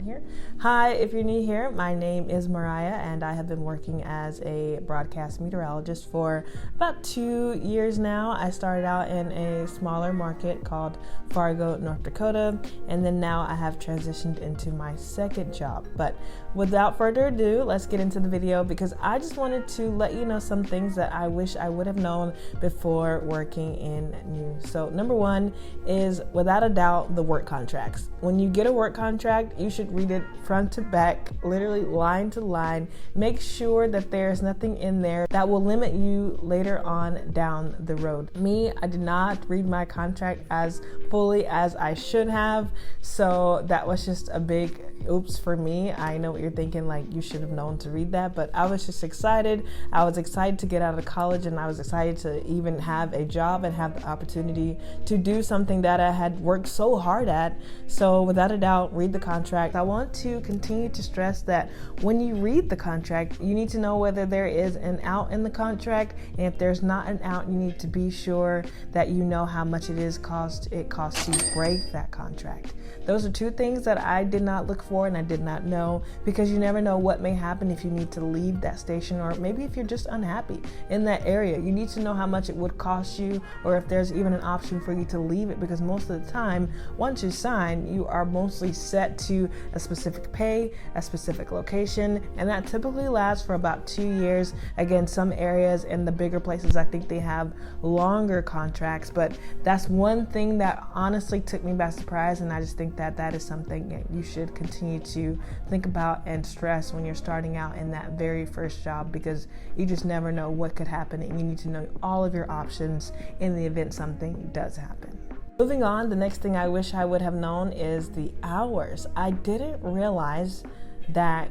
here. Hi, if you're new here, my name is Mariah and I have been working as a broadcast meteorologist for about 2 years now. I started out in a smaller market called Fargo, North Dakota, and then now I have transitioned into my second job. But without further ado, let's get into the video because I just wanted to let you know some things that I wish I would have known before working in news. So number one is, without a doubt, the work contracts. When you get a work contract, you should read it front to back, literally line to line. Make sure that there's nothing in there that will limit you later on down the road. Me, I did not read my contract as fully as I should have, so that was just a big oops for me. I know what you're thinking, like you should have known to read that, but I was just excited. I was excited to get out of college, and I was excited to even have a job and have the opportunity to do something that I had worked so hard at. So without a doubt, read the contract. I want to continue to stress that when you read the contract, you need to know whether there is an out in the contract, and if there's not an out, you need to be sure that you know how much it costs to break that contract. Those are two things that I did not look for and I did not know, because you never know what may happen if you need to leave that station, or maybe if you're just unhappy in that area. You need to know how much it would cost you, or if there's even an option for you to leave it, because most of the time, once you sign, you are mostly set to a specific pay, a specific location, and that typically lasts for about 2 years. Again, some areas in the bigger places, I think they have longer contracts, but that's one thing that honestly took me by surprise, and I just think that is something that you should continue to think about and stress when you're starting out in that very first job, because you just never know what could happen, and you need to know all of your options in the event something does happen. Moving on, the next thing I wish I would have known is the hours. I didn't realize that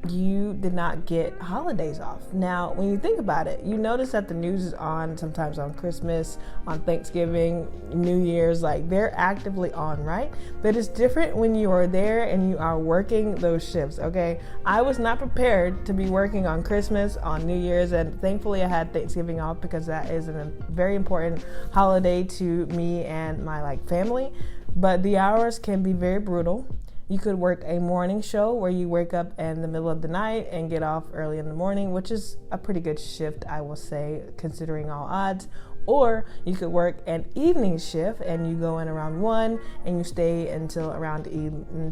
you did not get holidays off. Now, when you think about it, you notice that the news is on sometimes on Christmas, on Thanksgiving, New Year's, like they're actively on, right? But it's different when you are there and you are working those shifts, okay? I was not prepared to be working on Christmas, on New Year's, and thankfully I had Thanksgiving off because that is a very important holiday to me and my family. But the hours can be very brutal. You could work a morning show where you wake up in the middle of the night and get off early in the morning, which is a pretty good shift, I will say, considering all odds. Or you could work an evening shift and you go in around 1 and you stay until around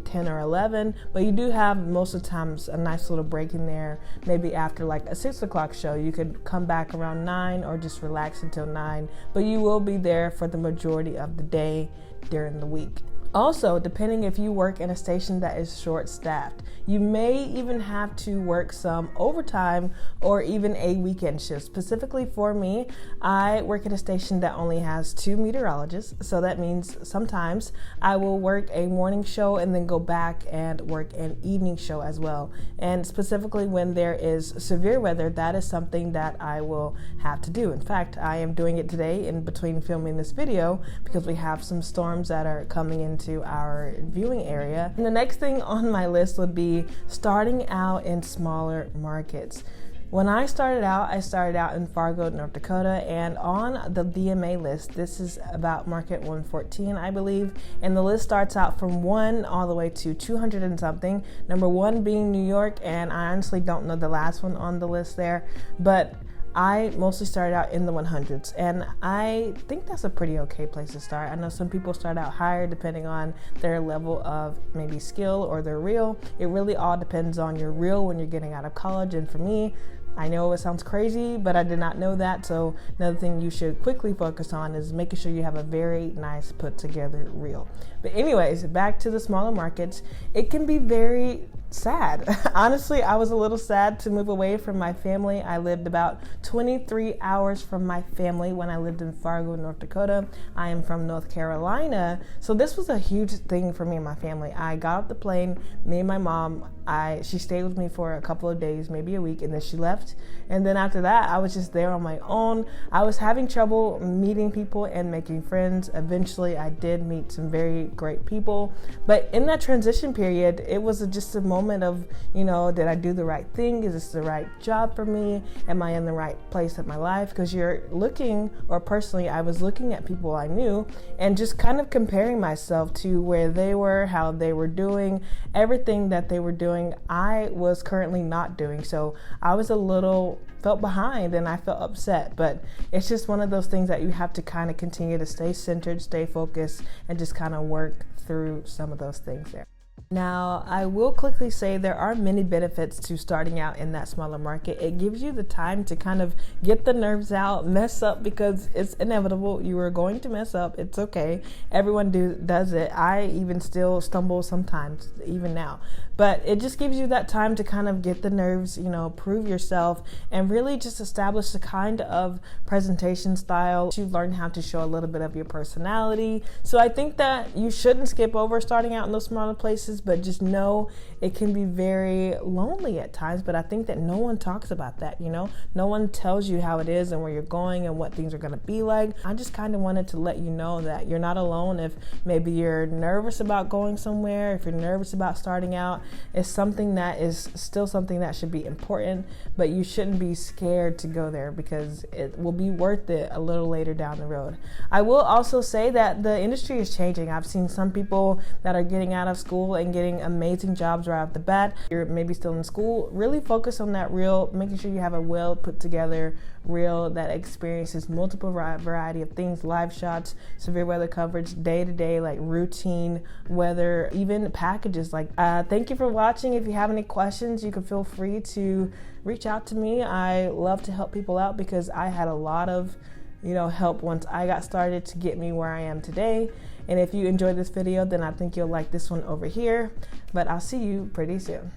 10 or 11. But you do have most of the times a nice little break in there. Maybe after like a 6 o'clock show, you could come back around 9 or just relax until 9. But you will be there for the majority of the day during the week. Also, depending if you work in a station that is short-staffed, you may even have to work some overtime or even a weekend shift. Specifically for me, I work at a station that only has 2 meteorologists, so that means sometimes I will work a morning show and then go back and work an evening show as well. And specifically when there is severe weather, that is something that I will have to do. In fact, I am doing it today in between filming this video because we have some storms that are coming into our viewing area. And the next thing on my list would be starting out in smaller markets. When I started out in Fargo, North Dakota, and on the DMA list, this is about market 114, I believe, and the list starts out from 1 all the way to 200 and something. Number 1 being New York, and I honestly don't know the last one on the list there, but I mostly started out in the 100s, and I think that's a pretty okay place to start. I know some people start out higher depending on their level of maybe skill or their reel. It really all depends on your reel when you're getting out of college, and for me, I know it sounds crazy, but I did not know that. So another thing you should quickly focus on is making sure you have a very nice put together reel. But anyways, back to the smaller markets, it can be very sad. Honestly, I was a little sad to move away from my family. I lived about 23 hours from my family when I lived in Fargo, North Dakota. I am from North Carolina, so this was a huge thing for me and my family. I got off the plane, me and my mom, she stayed with me for a couple of days, maybe a week, and then she left. And then after that, I was just there on my own. I was having trouble meeting people and making friends. Eventually, I did meet some very great people. But in that transition period, it was just a moment moment of, did I do the right thing? Is this the right job for me? Am I in the right place in my life? Because you're looking, or personally, I was looking at people I knew and just kind of comparing myself to where they were, how they were doing, everything that they were doing, I was currently not doing. So I was felt behind and I felt upset, but it's just one of those things that you have to kind of continue to stay centered, stay focused, and just kind of work through some of those things there. Now, I will quickly say there are many benefits to starting out in that smaller market. It gives you the time to kind of get the nerves out, mess up, because it's inevitable. You are going to mess up. It's okay. Everyone does it. I even still stumble sometimes, even now. But it just gives you that time to kind of get the nerves, prove yourself, and really just establish the kind of presentation style to learn how to show a little bit of your personality. So I think that you shouldn't skip over starting out in those smaller places, but just know it can be very lonely at times. But I think that no one talks about that, no one tells you how it is and where you're going and what things are going to be like. I just kind of wanted to let you know that you're not alone. If maybe you're nervous about going somewhere, if you're nervous about starting out, it's something that is still something that should be important, but you shouldn't be scared to go there because it will be worth it a little later down the road. I will also say that the industry is changing. I've seen some people that are getting out of school and getting amazing jobs right off the bat. You're maybe still in school. Really focus on that reel, making sure you have a well put together reel that experiences multiple variety of things, live shots, severe weather coverage, day to day, like routine weather, even packages. Thank you for watching. If you have any questions, you can feel free to reach out to me. I love to help people out because I had a lot of help once I got started to get me where I am today. And if you enjoyed this video, then I think you'll like this one over here. But I'll see you pretty soon.